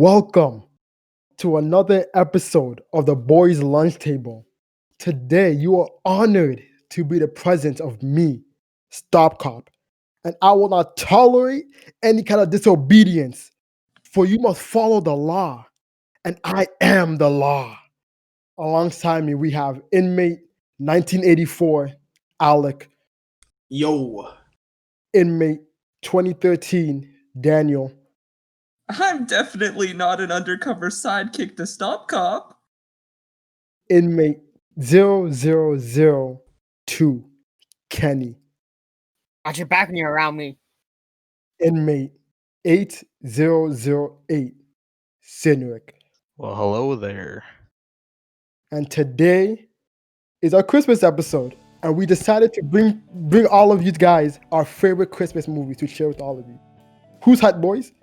Welcome to another episode of the Boys Lunch Table. Today, you are honored to be the presence of me, StopCop, and I will not tolerate any kind of disobedience, for you must follow the law, and I am the law. Alongside me, we have inmate 1984, Alec, Yo. inmate 2013, Daniel, I'm definitely not an undercover sidekick to StopCop. inmate 0002, Kenny, Watch your back when you're around me. inmate 8008, Cynric. Well, hello there. And today is our Christmas episode. And we decided to bring all of you guys our favorite Christmas movies to share with all of you. Who's hyped, boys?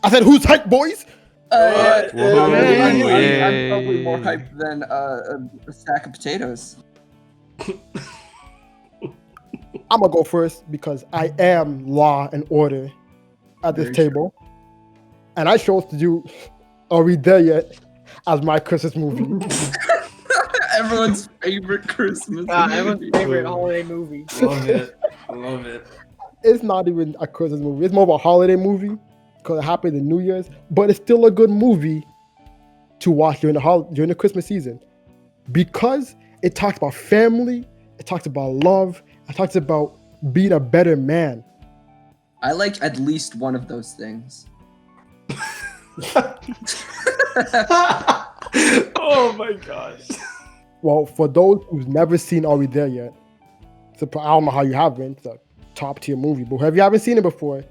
I said, who's hyped, boys? I'm Yay. probably more hyped than a stack of potatoes. I'm going to go first because I am law and order at this Very table. And I chose to do Are We There Yet as my Christmas movie. Everyone's favorite Christmas Everyone's movie. favorite holiday movie. Love it. Love it. It's not even a Christmas movie. It's more of a holiday movie because it happened in New Year's. But it's still a good movie to watch during the Christmas season because it talks about family, it talks about love, it talks about being a better man. I like at least one of those things. Oh my gosh. Well, for those who've never seen Are We There Yet, I don't know how you haven't. It's a top tier movie, but have you haven't seen it before?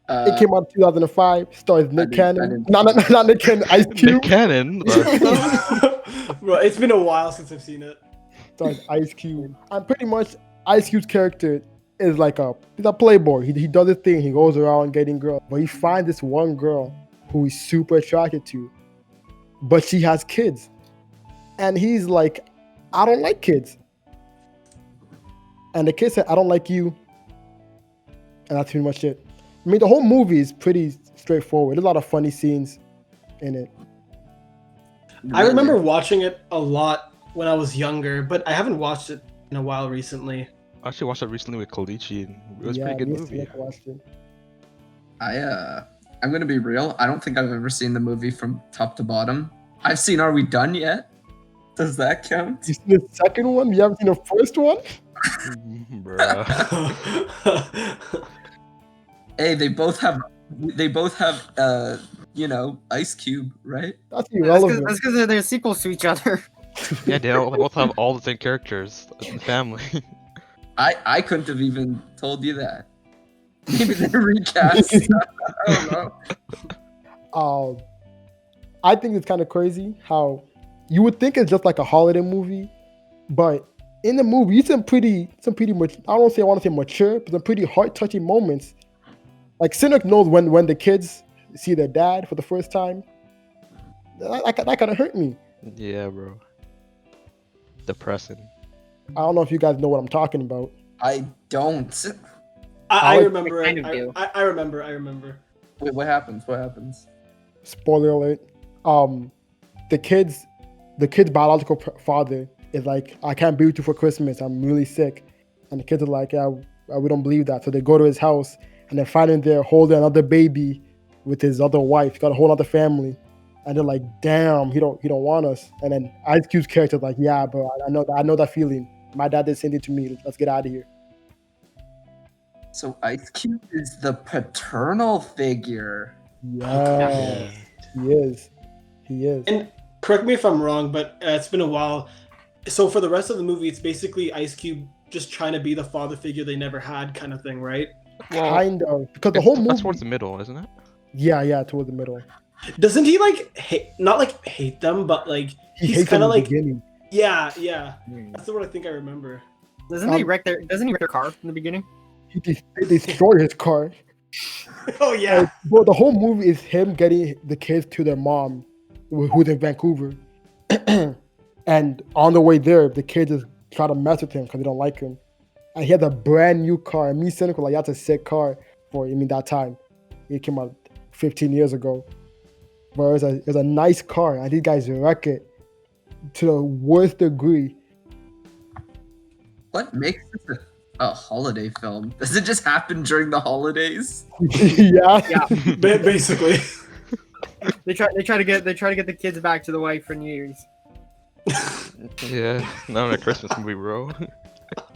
It came out in 2005. Stars Nick Cannon. Not Nick Cannon. Ice Cube. Nick Cannon. Bro, it's been a while since I've seen it. Stars Ice Cube. And pretty much Ice Cube's character is like he's a playboy. He does his thing. He goes around getting girls, but he finds this one girl who he's super attracted to, but she has kids, and he's like, I don't like kids. And the kid said, I don't like you. And that's pretty much it. I mean, the whole movie is pretty straightforward. There's a lot of funny scenes in it. I remember watching it a lot when I was younger, but I haven't watched it in a while recently. I actually watched it recently with Kalichi, and it was a Yeah, pretty good me too, movie. I watched it. I'm gonna be real. I don't think I've ever seen the movie from top to bottom. I've seen Are We Done Yet? Does that count? You seen the second one? You haven't seen the first one? Bruh. Hey, they both have Ice Cube, right? That's That's irrelevant. because they're sequels to each other. Yeah, they both have all the same characters in the family. I couldn't have even told you that. Maybe they recast. I don't know. I think it's kind of crazy how you would think it's just like a holiday movie, but in the movie, it's some pretty much, I want to say mature, but some pretty heart-touching moments. Like Cynic knows when the kids see their dad for the first time. That kind of hurt me. Yeah, bro. Depressing. I don't know if you guys know what I'm talking about. I don't. I I remember kind it. of do. I remember. Wait, what happens? What happens? Spoiler alert. The kid's biological father is like, I can't be with you for Christmas. I'm really sick. And the kids are like, yeah, we don't believe that. So they go to his house and they find him there holding another baby with his other wife. He's got a whole other family. And they're like, damn, he don't want us. And then Ice Cube's character's like, yeah, bro, I know that feeling. My dad did send it to me. Let's get out of here. So Ice Cube is the paternal figure. Yeah, he is. He is. And correct me if I'm wrong, but it's been a while. So for the rest of the movie, it's basically Ice Cube just trying to be the father figure they never had, kind of thing, right? Kind of. Because the whole movie. That's towards the middle, isn't it? Yeah, towards the middle. Doesn't he not hate them, but like He he's hates kind them of in the like beginning. yeah. That's what I think I remember. Doesn't he wreck their car in the beginning? They destroy his car. Oh yeah. But the whole movie is him getting the kids to their mom, who's in Vancouver. And on the way there, the kids just try to mess with him because they don't like him. And he has a brand new car. And me, Cynical, like, that's a sick car for that time. It came out 15 years ago. But it was a nice car, and these guys wreck it to the worst degree. What makes this a holiday film? Does it just happen during the holidays? Yeah. Yeah, Basically. they try to get the kids back to the wife for New Year's. Yeah, not a Christmas movie, bro.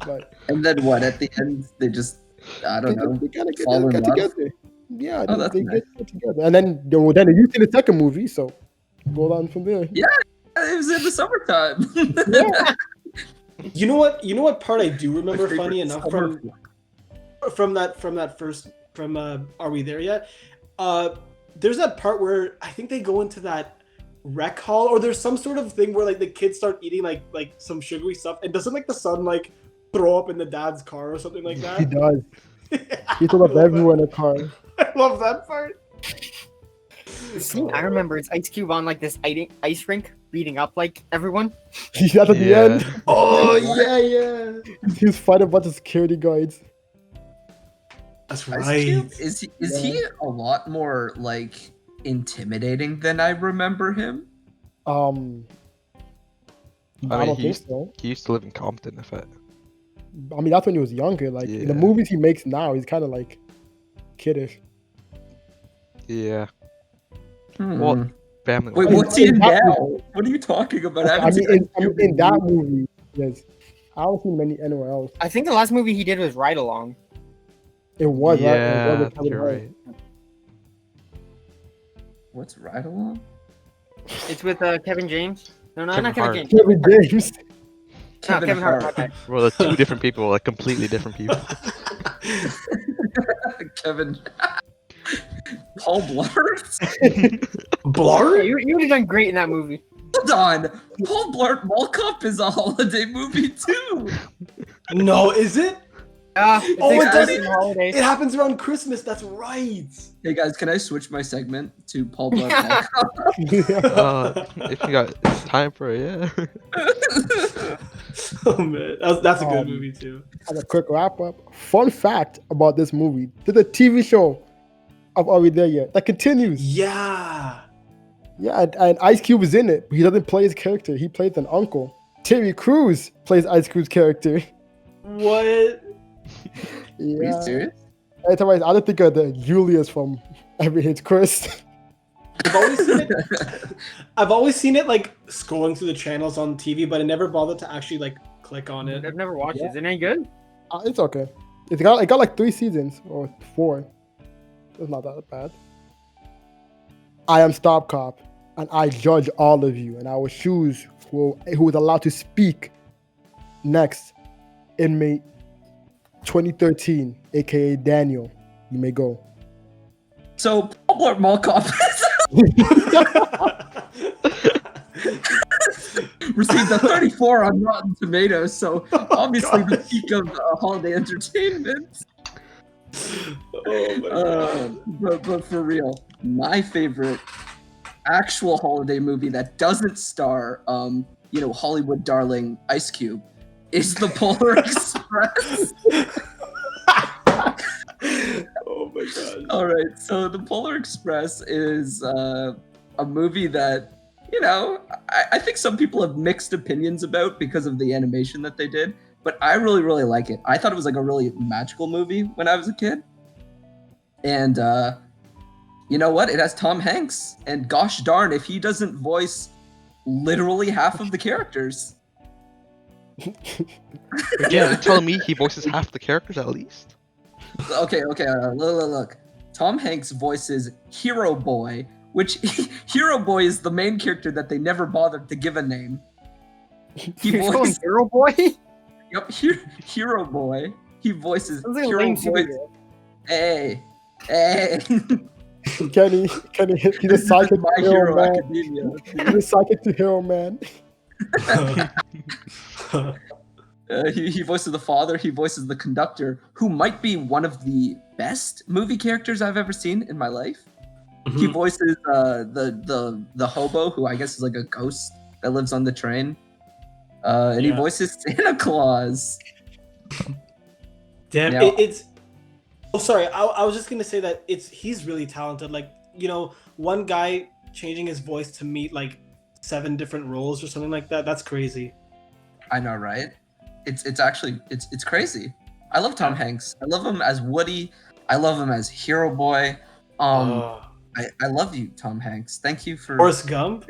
But And then what? At the end, they just, I don't know, they gotta fall in get love? together. Yeah, Oh, that's they nice. get together, and then they used in the second movie, so go on from there. Yeah. It was in the summertime. Yeah. You know what part I do remember My funny favorite enough summer from Are We There Yet? There's that part where I think they go into that rec hall, or there's some sort of thing where like the kids start eating like some sugary stuff, and doesn't like the son like throw up in the dad's car or something like He that? does. He threw up everywhere in the car. I love that part. The scene I remember is Ice Cube on like this ice rink beating up like everyone. He's at the Yeah. end. Oh yeah. He's fighting a bunch of security guards. That's Ice right. Cube? Is he a lot more like intimidating than I remember him? I I mean, don't think so. He used to live in Compton, if it. I mean, that's when he was younger. Like in the Yeah. movies he makes now, he's kind of like kiddish. Yeah. Hmm. Well, family. Wait, in- what's he in in that now? movie- What are you talking about? I haven't mean, seen Ice Cube in that movies. movie, yes. I haven't seen many anywhere else. I think the last movie he did was Ride Along. It was right. It Yeah, was with Kevin you're Hart. right. What's Ride Along? It's with Kevin James. No, Kevin not Hart. Kevin James. Kevin James. No, Kevin Hart. my bad. Well, they're two different people, like completely different people. Kevin. Paul Blart? Hey, Blart? you would have done great in that movie. Hold on. Paul Blart Mall Cop is a holiday movie too. No, is it? It Oh, takes it place doesn't- in the holidays. It happens around Christmas. That's right. Hey guys, can I switch my segment to Paul Blart Mall Cop? If you got time for it, yeah. Oh man, that's a good Um, movie too. As a quick wrap up, fun fact about this movie: there's a TV show of Are We There Yet that continues. Yeah. Yeah, and Ice Cube is in it, but he doesn't play his character. He plays an uncle. Terry Crews plays Ice Cube's character. What? Are you Yeah. serious? Every time I just think of the Julius from Every Hits Chris. I've always seen it like scrolling through the channels on TV, but I never bothered to actually like click on it. I've never watched it. Is it any good? It's okay. It got like 3 seasons or 4. It's not that bad. I am StopCop, and I judge all of you, and I will choose who is allowed to speak next. Inmate 2013, aka Daniel. You may go. So Paul Blart Mall Cop received a 34 on Rotten Tomatoes, so obviously the peak of holiday entertainment. Oh my god. But for real, my favorite actual holiday movie that doesn't star, Hollywood darling Ice Cube is The Polar Express. Oh my god. All right, so The Polar Express is a movie that, I think some people have mixed opinions about because of the animation that they did, but I really, really like it. I thought it was like a really magical movie when I was a kid. And you know what? It has Tom Hanks, and gosh darn if he doesn't voice literally half of the characters. Yeah, you're telling me he voices half the characters at least? Okay, look. Tom Hanks voices Hero Boy, which Hero Boy is the main character that they never bothered to give a name. He You're calling voices, Hero Boy? yep, Hero Boy. He voices Sounds like a Hero lame Boy. superhero. Hey. Kenny, he's a psychic My hero Hero man. Academia. He's a psychic to hero man. He voices the father. He voices the conductor, who might be one of the best movie characters I've ever seen in my life. He voices the hobo, who I guess is like a ghost that lives on the train. And he Yeah. voices Santa Claus. Damn, Now- it's. Oh, sorry. I was just gonna say that he's really talented. Like one guy changing his voice to meet like 7 different roles or something like that. That's crazy. I know, right? It's actually it's crazy. I love Tom Hanks. I love him as Woody. I love him as Hero Boy. I love you, Tom Hanks. Thank you for Forrest Gump.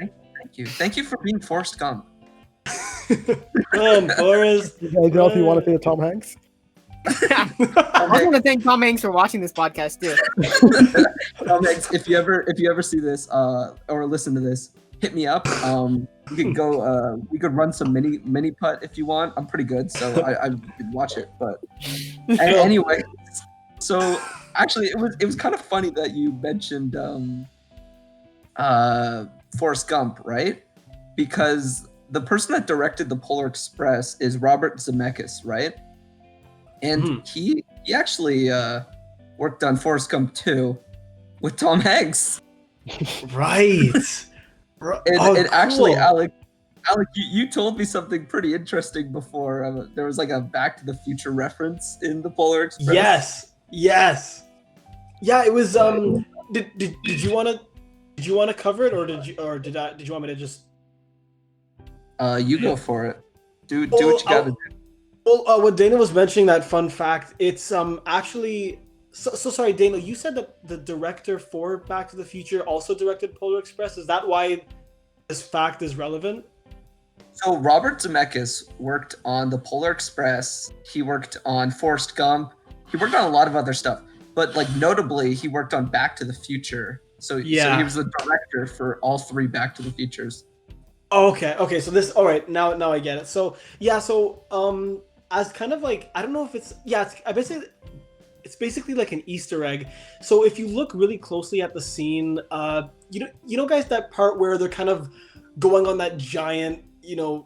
Thank you for being Forrest Gump. Run, Forrest. Anything else you want to say to Tom Hanks? I also want to thank Tom Hanks for watching this podcast too. Tom Hanks, if you ever see this or listen to this, hit me up. We could go. We could run some mini putt if you want. I'm pretty good, so I could watch it. But anyway, so actually, it was kind of funny that you mentioned Forrest Gump, right? Because the person that directed the Polar Express is Robert Zemeckis, right? And he actually worked on Forrest Gump 2 with Tom Hanks. Right. And actually, Alec, you told me something pretty interesting before. There was like a Back to the Future reference in the Polar Express. Yes. Yeah, it was. Did you want to cover it, or did you want me to just? You go for it. Do what you gotta do. Well, what Dana was mentioning, that fun fact, it's actually. So sorry, Dana. You said that the director for Back to the Future also directed Polar Express. Is that why this fact is relevant? So Robert Zemeckis worked on the Polar Express. He worked on Forrest Gump. He worked on a lot of other stuff, but like notably, he worked on Back to the Future. So he was the director for all 3 Back to the Futures. Okay. So this, all right. Now I get it. So yeah. As kind of like, I don't know if it's it's basically like an Easter egg. So if you look really closely at the scene, you know, guys, that part where they're kind of going on that giant,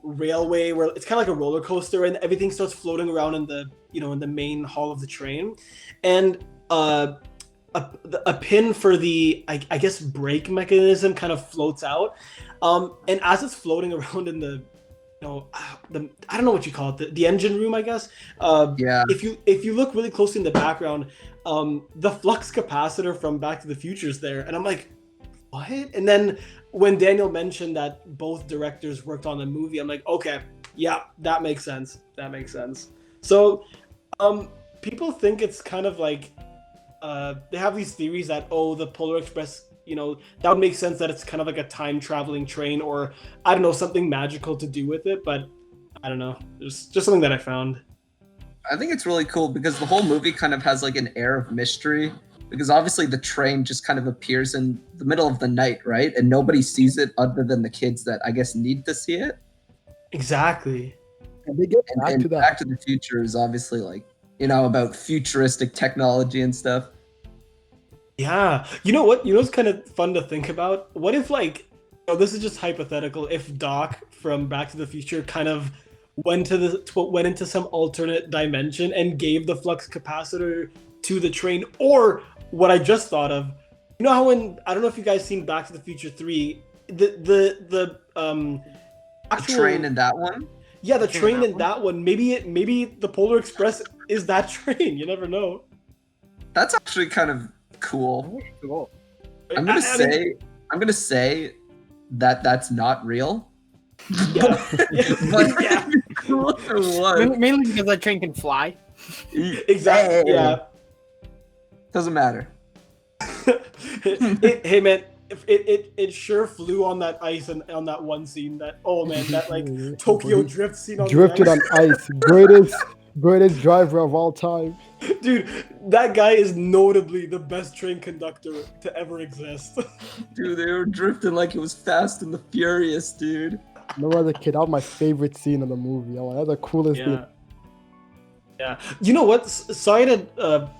railway where it's kind of like a roller coaster and everything starts floating around in the main hall of the train, and a pin for the I guess brake mechanism kind of floats out, and as it's floating around in the I don't know what you call it, the engine room, I guess. If you look really closely in the background, the flux capacitor from Back to the Future is there, and I'm like, what? And then when Daniel mentioned that both directors worked on the movie, I'm like, okay, yeah, that makes sense. So, people think it's kind of like, they have these theories that the Polar Express, that would make sense that it's kind of like a time traveling train, or I don't know, something magical to do with it, but I don't know. It's just something that I found. I think it's really cool because the whole movie kind of has like an air of mystery, because obviously the train just kind of appears in the middle of the night, right? And nobody sees it other than the kids that I guess need to see it. Exactly. And they get back to that. Back to the Future is obviously like, about futuristic technology and stuff. Yeah. You know what? It's kind of fun to think about. What if, like, this is just hypothetical, if Doc from Back to the Future kind of went into some alternate dimension and gave the flux capacitor to the train, or what I just thought of, how when, I don't know if you guys seen Back to the Future 3, the actual train in that one? Yeah, the train in that one. Maybe the Polar Express is that train. You never know. That's actually kind of cool. Cool. I'm gonna say that that's not real. Yeah. But Yeah. Mainly because that train can fly. Exactly. Yeah. Doesn't matter. Hey man, it sure flew on that ice and on that one scene. That like Tokyo drift scene. Drifted on ice. Greatest driver of all time. Dude, that guy is notably the best train conductor to ever exist. Dude, they were drifting like it was Fast and the Furious, dude. Remember as a kid, that was my favorite scene in the movie. That's the coolest thing. Yeah. You know what? Sorry to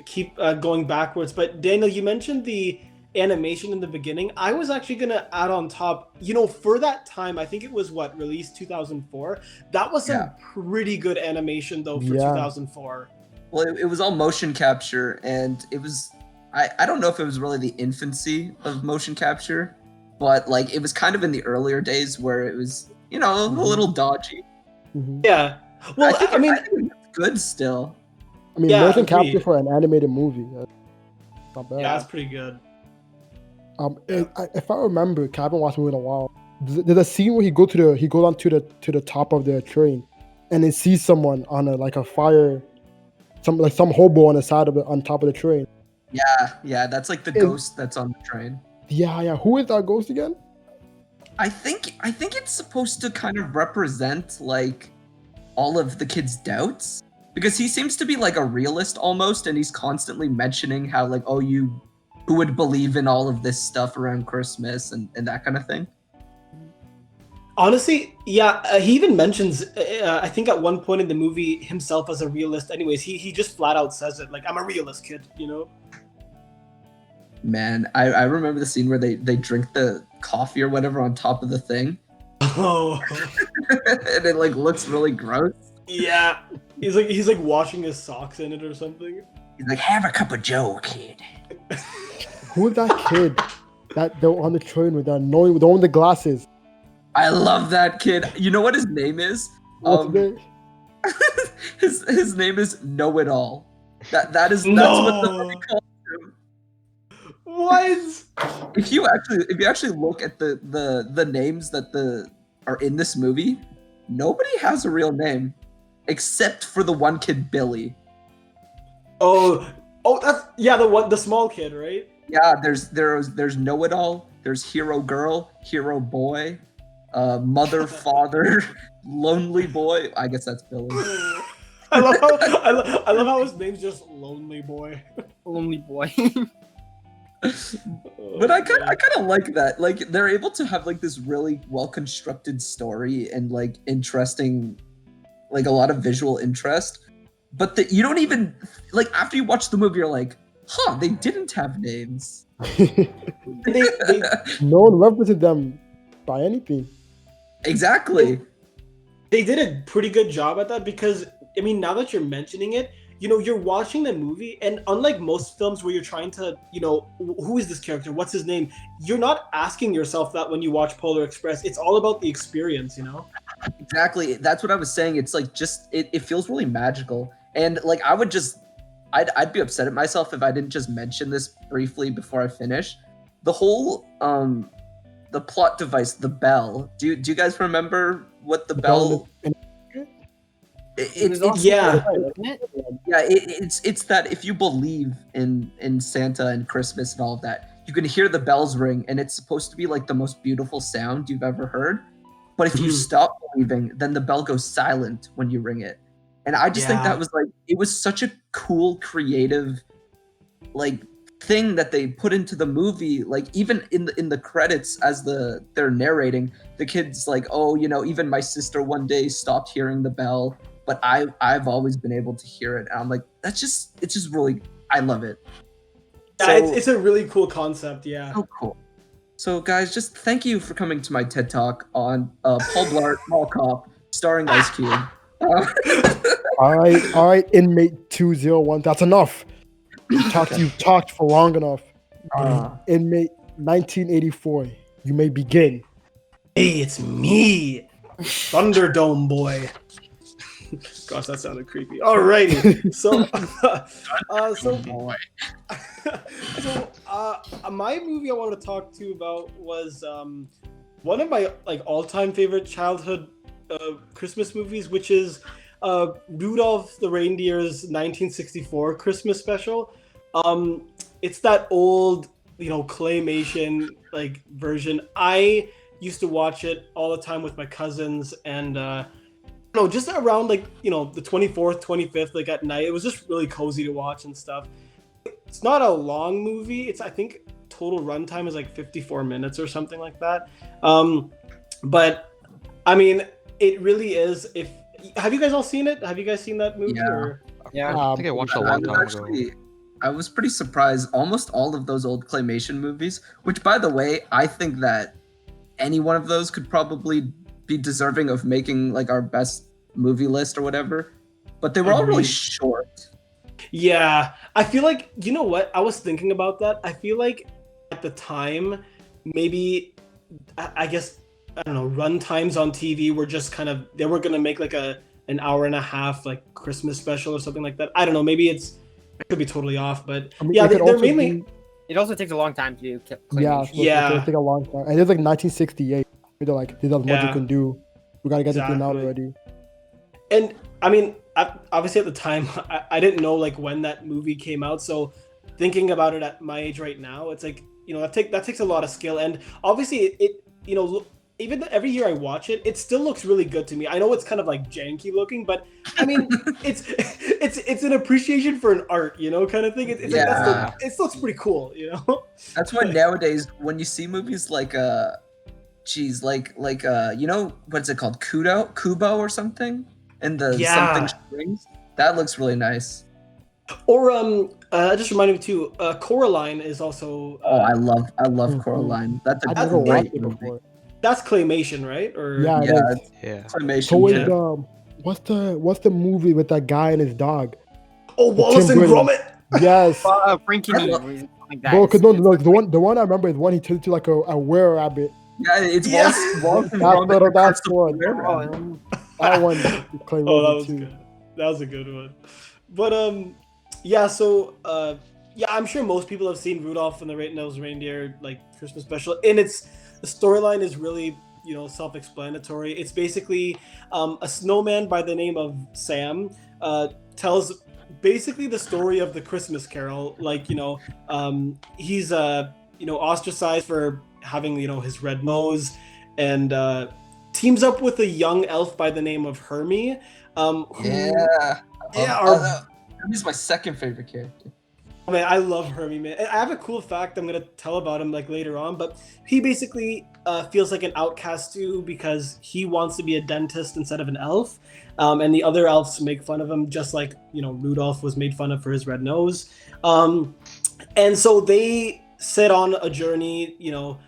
keep going backwards, but Daniel, you mentioned the animation in the beginning. I was actually gonna add on top, for that time, I think it was released 2004. That was some pretty good animation though for 2004. Well, it was all motion capture, and it was I don't know if it was really the infancy of motion capture, but like it was kind of in the earlier days where it was a little dodgy. Mm-hmm. Yeah. Well, I mean it's good still. I mean, motion capture for an animated movie. That's not bad. Yeah, that's pretty good. If I remember, 'cause I haven't watched the movie in a while. There's a scene where he goes on to the top of the train, and then sees someone on a fire, some hobo on the side of on top of the train. Yeah, that's like the Is- ghost that's on the train. Yeah. Who is that ghost again? I think it's supposed to kind of represent like all of the kid's doubts, because he seems to be like a realist almost, and he's constantly mentioning how like, oh, who would believe in all of this stuff around Christmas and that kind of thing. Honestly, yeah, he even mentions, I think at one point in the movie, himself as a realist. Anyways, he just flat out says it, like, I'm a realist, kid, you know? Man, I remember the scene where they drink the coffee or whatever on top of the thing, Oh, and it like looks really gross. yeah. He's like washing his socks in it or something. He's like, have a cup of Joe, kid. Who is that kid that they're on the train with, that annoying, the one with the glasses? I love that kid. You know what his name is? What's his name? His name is Know It All. That's what the No. movie calls him. What? If you actually look at the names that are in this movie, nobody has a real name except for the one kid, Billy. Oh, that's, yeah, the small kid, right? Yeah, there's Know It All, there's Hero Girl, Hero Boy, Mother, Father, Lonely Boy. I guess that's Billy. I love how his name's just Lonely Boy. Lonely boy. But I kind of like that. Like they're able to have like this really well constructed story and like interesting, like a lot of visual interest. But you don't even like after you watch the movie, you're like, huh, they didn't have names. they No one represented them by anything. Exactly. they did a pretty good job at that, because I mean, now that you're mentioning it, you know, you're watching the movie, and unlike most films where you're trying to, you know, who is this character? What's his name? You're not asking yourself that when you watch Polar Express. It's all about the experience, you know? Exactly. That's what I was saying. It's like just it feels really magical. And like I'd be upset at myself if I didn't just mention this briefly before I finish. The whole the plot device, the bell. Do you guys remember what the bell? It's Yeah. it's that if you believe in Santa and Christmas and all of that, you can hear the bells ring, and it's supposed to be like the most beautiful sound you've ever heard. But if you stop believing, then the bell goes silent when you ring it. And I just think that was like, it was such a cool, creative, like thing that they put into the movie. Like even in the credits, as they're narrating, the kid's like, oh, you know, even my sister one day stopped hearing the bell, but I've always been able to hear it. And I'm like, it's just really, I love it. Yeah, it's a really cool concept, yeah. So cool. So guys, just thank you for coming to my TED Talk on Paul Blart Mall Cop starring Ice Cube. All right, inmate 201. That's enough. You've talked for long enough. Inmate 1984. You may begin. Hey, it's me, Thunderdome Boy. Gosh, that sounded creepy. Alrighty, so my movie I wanted to talk to you about was one of my like all-time favorite childhood Christmas movies, which is Rudolph the Reindeer's 1964 Christmas special. It's that old, you know, claymation like version. I used to watch it all the time with my cousins, and no, just around like, you know, the 24th, 25th, like at night. It was just really cozy to watch and stuff. It's not a long movie. It's, I think, total runtime is like 54 minutes or something like that. But I mean, it really is. Have you guys all seen it? Have you guys seen that movie? Yeah. Or? Yeah. I think I watched it a long time ago. I was pretty surprised. Almost all of those old claymation movies, which by the way, I think that any one of those could probably be deserving of making like our best movie list or whatever, but they were all really short. Yeah, I feel like, you know what? I was thinking about that. I feel like at the time, maybe, I guess, I don't know, run times on TV were just kind of, they were going to make like an hour and a half like Christmas special or something like that. I don't know, maybe I could be totally off, but I mean, yeah, it could they're also mainly... It also takes a long time to do Yeah, claymation. so Yeah. it's take a long time. And it's like 1968. They're like, there's not much you Yeah. can do. We gotta get the thing out Exactly. already. And I mean, obviously at the time, I didn't know like when that movie came out. So thinking about it at my age right now, it's like, you know, that takes a lot of skill. And obviously it you know, even every year I watch it, it still looks really good to me. I know it's kind of like janky looking, but I mean, it's an appreciation for an art, you know, kind of thing. It's like Yeah. it looks pretty cool, you know. That's why nowadays when you see movies like you know what's it called, Kubo or something, and the Yeah. something strings, that looks really nice. Or just reminded me too. Coraline is also. Oh, I love Mhm. Coraline. That's a I've That's never watched great it movie. before. That's claymation, right? Or Yeah, it Yeah, is. it's Yeah. claymation. So is yeah. what's the movie with that guy and his dog? Oh, Wallace Tim and Burton. Gromit. Yes. Frankie I or love- something like that. Bro, cause no, It's no, the one I remember is one he turned into like a were rabbit. Yeah, it's Yeah. Wallace and That's Gromit, the- the that's Curse of the one. Blair oh, Rabbit. That one clay Oh, that movie was too. good. That was a good one. But yeah. So yeah, I'm sure most people have seen Rudolph and the Red-Nosed Reindeer like Christmas special, and the storyline is really, you know, self-explanatory. It's basically a snowman by the name of Sam tells basically the story of the Christmas Carol. Like, you know, he's you know, ostracized for having, you know, his red nose, and teams up with a young elf by the name of Hermie. Who, Yeah. yeah, He's my second favorite character. man, I love Hermie, man. And I have a cool fact I'm gonna tell about him like later on, but he basically feels like an outcast too because he wants to be a dentist instead of an elf, and the other elves make fun of him, just like, you know, Rudolph was made fun of for his red nose, and so they set on a journey, you know,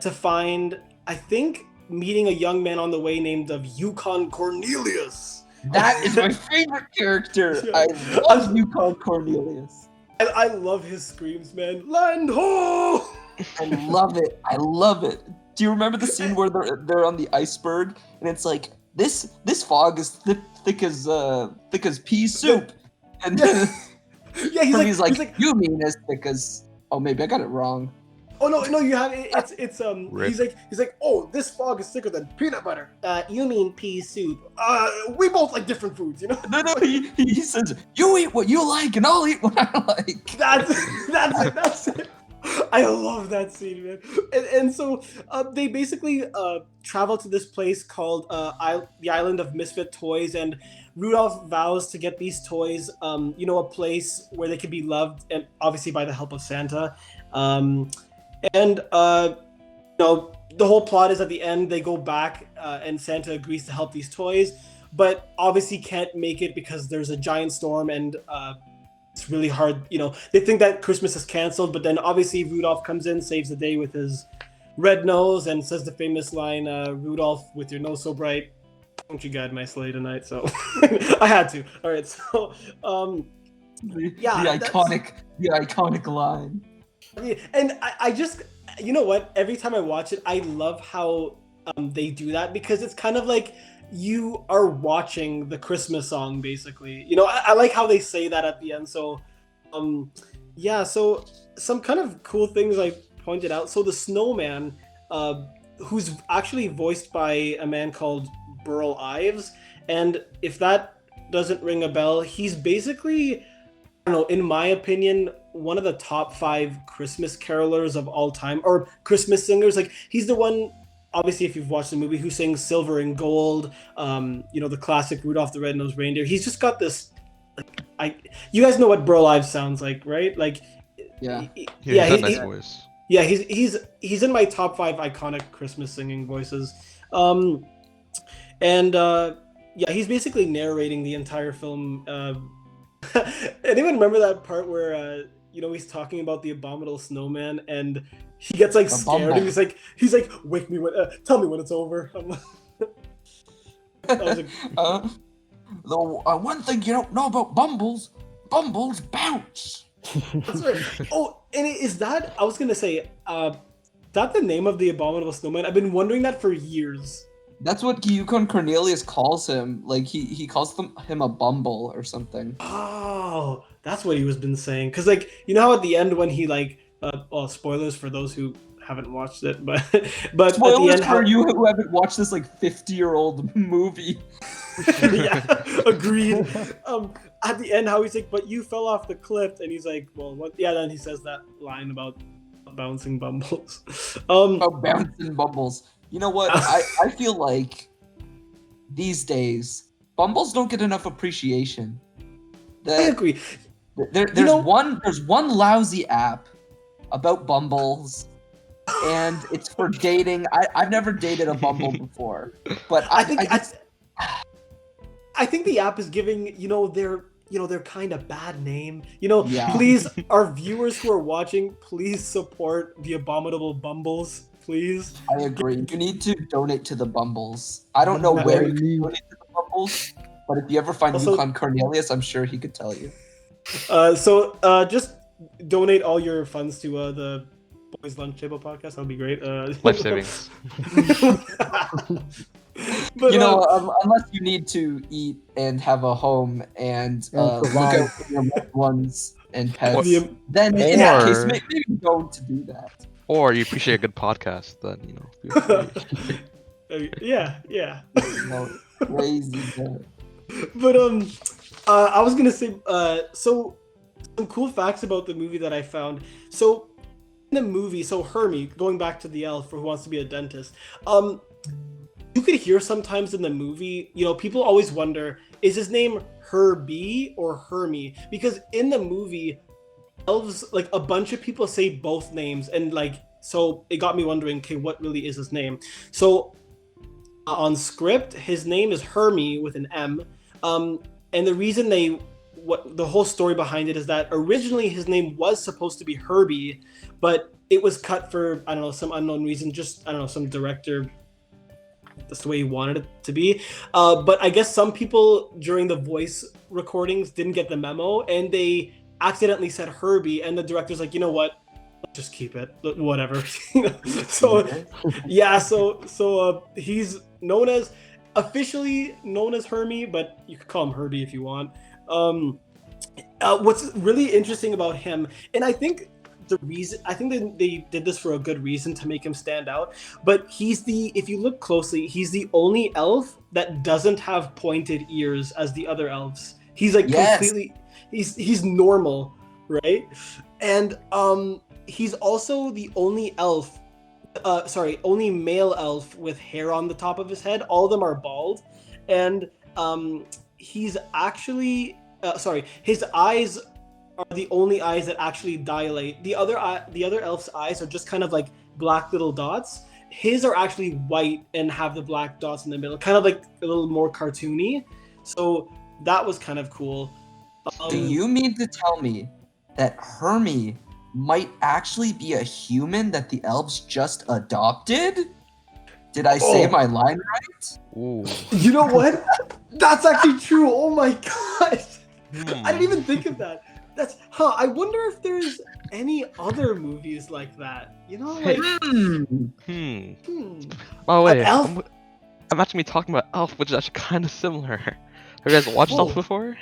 to find, I think, meeting a young man on the way named of Yukon Cornelius. That is my favorite character. Yeah. I love Yukon Cornelius. I love his screams, man. Land ho! I love it. I love it. Do you remember the scene where they're on the iceberg and it's like this fog is thick as pea soup, and Yeah, he's he's like, like, you mean as thick as? Oh, maybe I got it wrong. oh no, you have it. It's Rip. he's like, oh, this fog is thicker than peanut butter. You mean pea soup? We both like different foods, you know. No, he says, you eat what you like and I'll eat what I like. That's it. I love that scene, man. And so they basically travel to this place called the Island of Misfit Toys, and Rudolph vows to get these toys, you know, a place where they can be loved, and obviously by the help of Santa. And you know, the whole plot is at the end they go back and Santa agrees to help these toys, but obviously can't make it because there's a giant storm and it's really hard. You know, they think that Christmas is canceled, but then obviously Rudolph comes in, saves the day with his red nose, and says the famous line, "Rudolph, with your nose so bright, don't you guide my sleigh tonight?" So I had to. All right, so yeah, the iconic line. and I just, you know what? Every time I watch it, I love how they do that, because it's kind of like you are watching the Christmas song, basically. You know, I like how they say that at the end. So, yeah. So some kind of cool things I pointed out. So the snowman, who's actually voiced by a man called Burl Ives, and if that doesn't ring a bell, he's basically, I don't know, in my opinion, one of the top 5 Christmas carolers of all time, or Christmas singers. Like, he's the one, obviously, if you've watched the movie, who sings Silver and Gold, you know, the classic Rudolph the Red-Nosed Reindeer. He's just got this, like, you guys know what Burl Ives sounds like, right? Like, Yeah. Yeah, he's got a nice voice. yeah, he's in my top 5 iconic Christmas singing voices. And yeah, he's basically narrating the entire film. Anyone remember that part where you know, he's talking about the abominable snowman and he gets like scared and he's like, wake me when, tell me when it's over. That was The one thing you don't know about Bumbles bounce. That's right. Oh, and is that, I was gonna say, that the name of the abominable snowman? I've been wondering that for years. That's what Yukon Cornelius calls him. Like he calls him a bumble or something. Oh, that's what he was been saying. Cause like, you know how at the end when he like Well, spoilers for those who haven't watched it, but at the Spoilers end, for you who haven't watched this like 50-year-old movie. yeah, agreed. At the end, how he's like, "But you fell off the cliff," and he's like, "Well, what?" Yeah, then he says that line about bouncing bumbles. About bouncing bumbles. You know what? I feel like these days bumbles don't get enough appreciation. I agree. There's one lousy app about bumbles, and it's for dating. I've never dated a bumble before, but I think the app is giving their kind of bad name. Yeah. Please, our viewers who are watching, please support the abominable bumbles, please. I agree. You need to donate to the bumbles. I don't know where you can donate to the bumbles, but if you ever find Also- Yukon Cornelius, I'm sure he could tell you. So just donate all your funds to the Boys Lunch Table podcast. That'll be great. Life savings. But, Unless you need to eat and have a home and look provide. out for your loved ones and pets, the- then in that case, Or- maybe don't to do that. Or you appreciate a good podcast, then feel free. yeah. Crazy. Man. But I was gonna say so some cool facts about the movie that I found. So in the movie, so Hermie, going back to the elf who wants to be a dentist, you could hear sometimes in the movie, people always wonder, is his name Herbie or Hermie? Because in the movie, elves, like a bunch of people say both names, and so it got me wondering, okay, what really is his name? So on script, his name is Hermie with an M, and the reason the whole story behind it is that originally his name was supposed to be Herbie, but it was cut for, I don't know, some unknown reason, just, I don't know, some director, that's the way he wanted it to be. But I guess some people during the voice recordings didn't get the memo, and they accidentally said Herbie, and the director's like, you know what? Let's just keep it, whatever. So, yeah, so he's officially known as Hermie, but you could call him Herbie if you want. What's really interesting about him, and I think they did this for a good reason to make him stand out, but if you look closely, he's the only elf that doesn't have pointed ears as the other elves. He's completely, he's normal, right? And he's also the only only male elf with hair on the top of his head. All of them are bald, and he's actually his eyes are the only eyes that actually dilate. The other elf's eyes are just kind of like black little dots. His are actually white and have the black dots in the middle, kind of like a little more cartoony. So that was kind of cool. Do you mean to tell me that Hermie might actually be a human that the elves just adopted? Did I say my line right? Ooh. You know what? That's actually true. Oh my gosh. I didn't even think of that. I wonder if there's any other movies like that. Oh wait, Elf? I'm actually talking about Elf, which is actually kind of similar. Have you guys watched Elf before?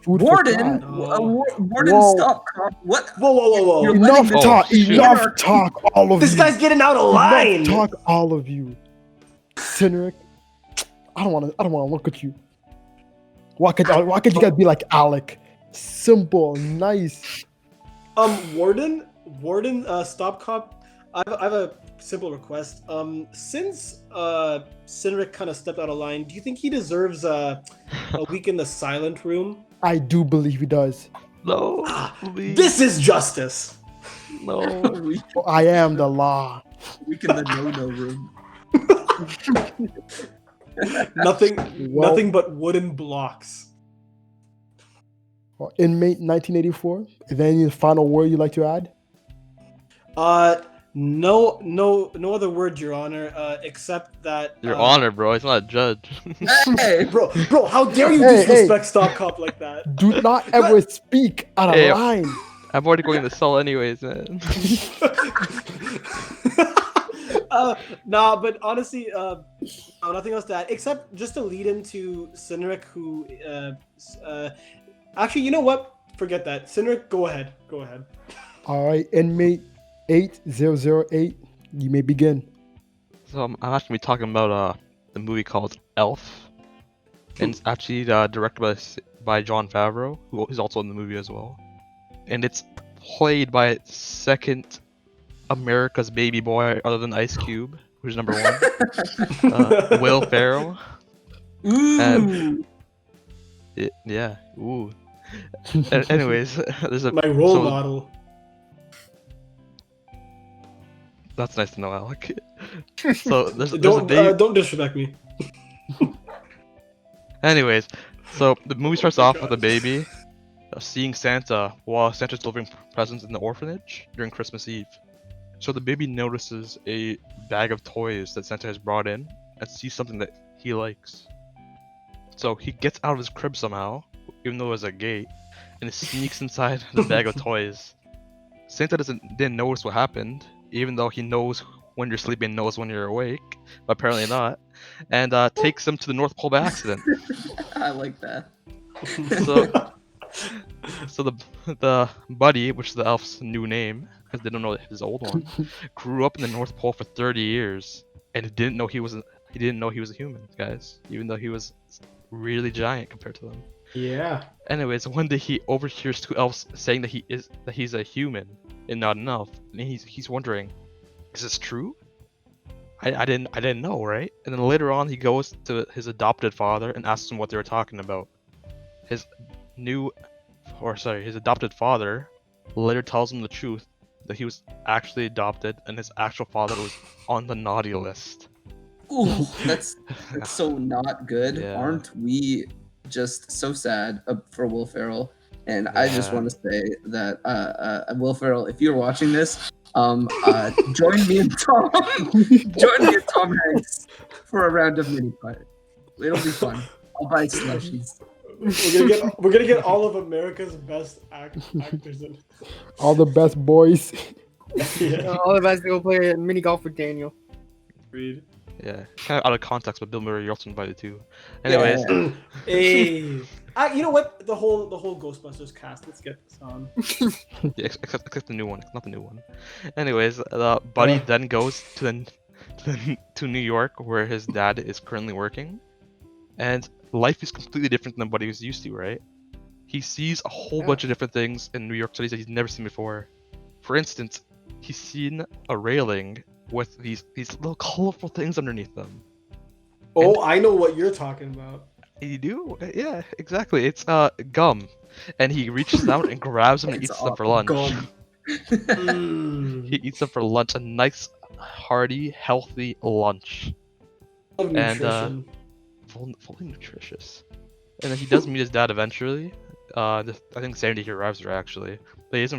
Food for Warden, thought. Warden, Whoa. stop! What? Whoa. You're Enough letting talk! shoot. Enough talk! All of This you. guy's getting out of line. Enough talk! All of you. Cynric, I don't want to look at you. Why could you guys be like Alec? Simple, nice. Warden, StopCop. I have a simple request. Since Cynric kind of stepped out of line, do you think he deserves a week in the silent room? I do believe he does. No, please. This is justice. No. I am the law. Week in the no-no room. Nothing but wooden blocks. Inmate 1984. Is there any final word you'd like to add? No other word, Your Honor, except that. Your Honor, bro. He's not a judge. Hey, Bro, how dare you Hey, disrespect StopCop like that? Do not ever speak out of Hey, line. I'm already going to the cell anyways, man. Nah, but honestly, nothing else to add except just to lead into Cynric, who, actually, you know what? Forget that. Cynric, go ahead. All right, inmate 8008. You may begin. So I'm actually talking about the movie called Elf, and it's actually directed by Jon Favreau, who is also in the movie as well, and it's played by second America's baby boy other than Ice Cube, who's number one, Will Ferrell. Ooh. Yeah, ooh. Anyways, there's a My role so model. that's nice to know, Alec. So there's a baby. Don't disrespect me. Anyways, so the movie starts my off God. with a baby seeing Santa while Santa's delivering presents in the orphanage during Christmas Eve. So the baby notices a bag of toys that Santa has brought in and sees something that he likes. So he gets out of his crib somehow, even though there's a gate, and sneaks inside the bag of toys. Santa didn't notice what happened, even though he knows when you're sleeping and knows when you're awake, but apparently not, and takes him to the North Pole by accident. I like that. So the buddy, which is the elf's new name, because they don't know his old one, grew up in the North Pole for 30 years and didn't know he was a human, guys, even though he was really giant compared to them. Yeah. Anyways, one day he overhears two elves saying that he's a human and not an elf, and he's wondering, is this true? I didn't know, right? And then later on he goes to his adopted father and asks him what they were talking about. His adopted father later tells him the truth, that he was actually adopted and his actual father was on the naughty list. Ooh, that's so not good. Yeah. Aren't we just so sad for Will Ferrell? And I just Yeah. want to say that Will Ferrell, if you're watching this, join me and Tom Hanks for a round of mini putt. It'll be fun. I'll buy slushies. We're gonna get all of America's best actors in. All the best boys. Yeah. All of us go play mini golf with Daniel. Agreed. Yeah, kind of out of context, but Bill Murray, you're also invited too. Anyways, Yeah. Hey. You know what? The whole Ghostbusters cast. Let's get this on. yeah, except the new one, not the new one. Anyways, Buddy then goes to New York, where his dad is currently working, and life is completely different than what he was used to, right? He sees a whole bunch of different things in New York City that he's never seen before. For instance, he's seen a railing with these little colorful things underneath them. Oh, I know what you're talking about. You do? Yeah, exactly. It's gum, and he reaches out and grabs them and eats them for lunch. Gum. He eats them for lunch, a nice, hearty, healthy lunch, Of nutrition. fully nutritious. And then he does meet his dad eventually. I think Sandy he arrives there actually, but he's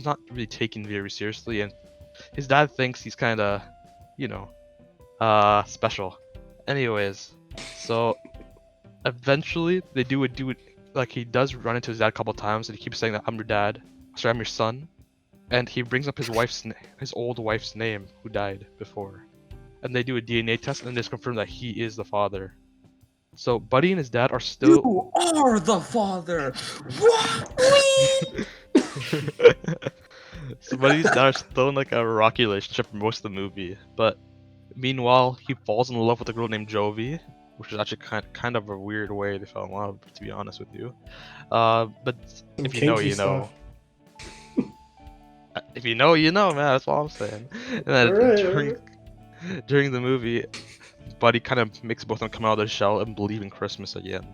not really taken very seriously, and his dad thinks he's kind of, special. Anyways, so eventually they do it. Like he does run into his dad a couple times, and he keeps saying that I'm your dad. Sorry, I'm your son. And he brings up his old wife's name, who died before. And they do a DNA test, and just confirm that he is the father. So Buddy and his dad are still. You are the father. What? So Buddy and his dad are still in like a rocky relationship for most of the movie, but meanwhile he falls in love with a girl named Jovi, which is actually kind of a weird way they fell in love, to be honest with you. But if you know, you know. If you know, you know, man. That's all I'm saying. And then during the movie, Buddy kind of makes both of them come out of their shell and believe in Christmas again.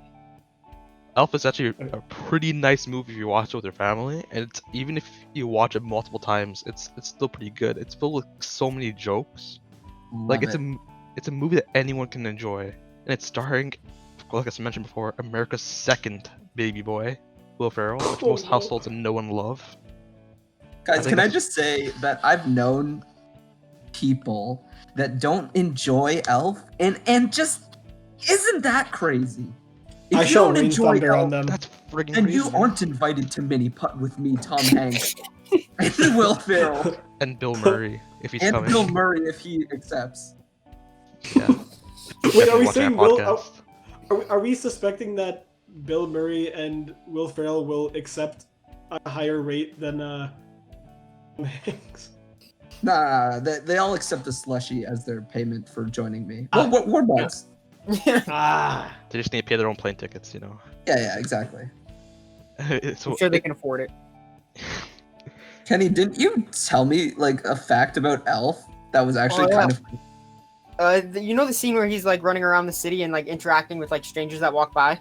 Elf is actually a pretty nice movie if you watch it with your family, and even if you watch it multiple times, it's still pretty good. It's filled with so many jokes. It's a movie that anyone can enjoy, and it's starring, like I mentioned before, America's second baby boy, Will Ferrell, which most households know and love. Guys, can I just say that I've known people that don't enjoy Elf, and just isn't that crazy? If I you shall don't rain enjoy thunder on Elf, them. That's friggin' then crazy. you aren't invited to mini putt with me, Tom Hanks, and Will Ferrell, And Bill Murray, if he's and coming. Bill Murray if he accepts. Yeah. Wait, are we Watching saying our Will? podcast. Are we suspecting that Bill Murray and Will Ferrell will accept a higher rate than Tom Hanks? Nah, they all accept a slushie as their payment for joining me. Ah. Well, war buds. Ah. They just need to pay their own plane tickets, you know. Yeah, exactly. So I'm sure they can afford it. Kenny, didn't you tell me like a fact about Elf that was actually Oh, kind yeah. of You know the scene where he's like running around the city and like interacting with like strangers that walk by?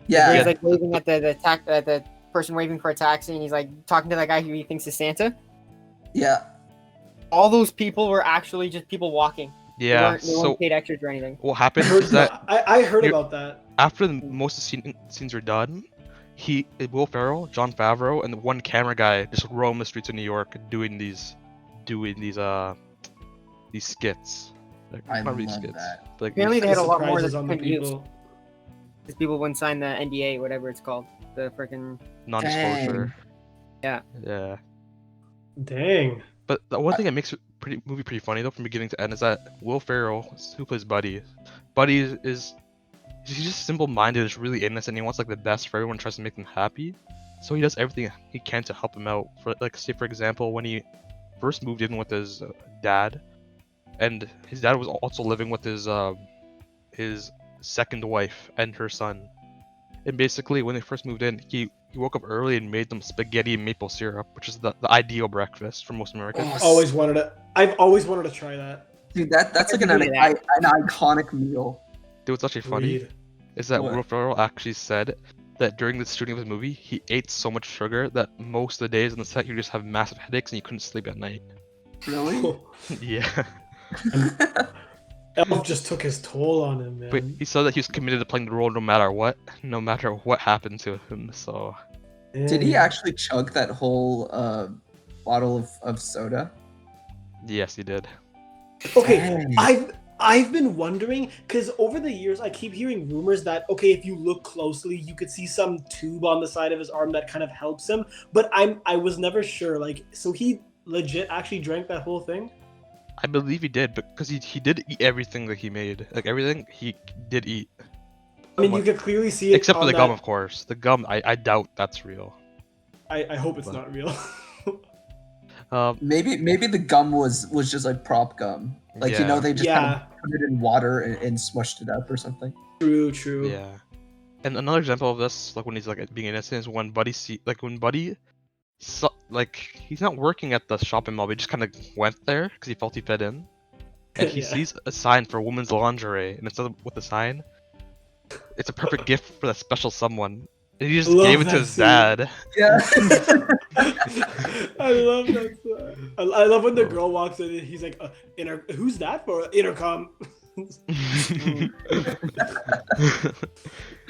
yeah, Where he's Yeah. like waving at the person waving for a taxi, and he's like talking to that guy who he thinks is Santa. yeah. All those people were actually just people walking. yeah, They weren't so paid extras or anything. what I happened heard, is that I heard you're- about that. after most of the scenes are done, Will Ferrell, Jon Favreau, and one camera guy just roam the streets of New York doing these skits. Like, I not really love skits. that. Like Apparently they these had a lot more Surprises that on the couldn't use. people. Because people wouldn't sign the NDA, whatever it's called. The freaking. non-disclosure. Yeah. Yeah. Dang. But the one thing that makes movie pretty funny though, from beginning to end, is that Will Ferrell, who plays Buddy, is he's just simple-minded, is really innocent. He wants like the best for everyone, tries to make them happy. So he does everything he can to help him out. For like, say for example, when he first moved in with his dad, and his dad was also living with his second wife and her son. And basically, when they first moved in, he woke up early and made them spaghetti and maple syrup, which is the ideal breakfast for most Americans. I've always wanted to try that. Dude, that's like an Look at iconic meal. Dude, what's actually funny Weed. is that What? Will Ferrell actually said that during the shooting of his movie, he ate so much sugar that most of the days on the set, he would just have massive headaches and he couldn't sleep at night. Really? Yeah. Elf just took his toll on him, man. But he said that he was committed to playing the role no matter what happened to him. So Did he actually chug that whole bottle of soda? yes, he did. Okay, Dang. I've been wondering because over the years I keep hearing rumors that okay, if you look closely, you could see some tube on the side of his arm that kind of helps him. But I was never sure. Like, so he legit actually drank that whole thing? I believe he did, because he did eat everything that he made. Like everything he did eat. I mean, you could clearly see it. Except for on the that- gum, of course. The gum, I doubt that's real. I hope it's But- not real. Maybe the gum was just like prop gum. Like you Yeah. know they just kind Yeah, of put it in water and smushed it up or something. true. Yeah. And another example of this, like when he's like being innocent, is when Buddy he's not working at the shopping mall. But he just kind of went there because he felt he fit in, and he Yeah. sees a sign for women's lingerie, and instead of with the sign, it's a perfect gift for that special someone. And he just Love gave it to that his scene. dad. Yeah. I love that. I love when the girl walks in and he's like, "Who's that for?" Intercom.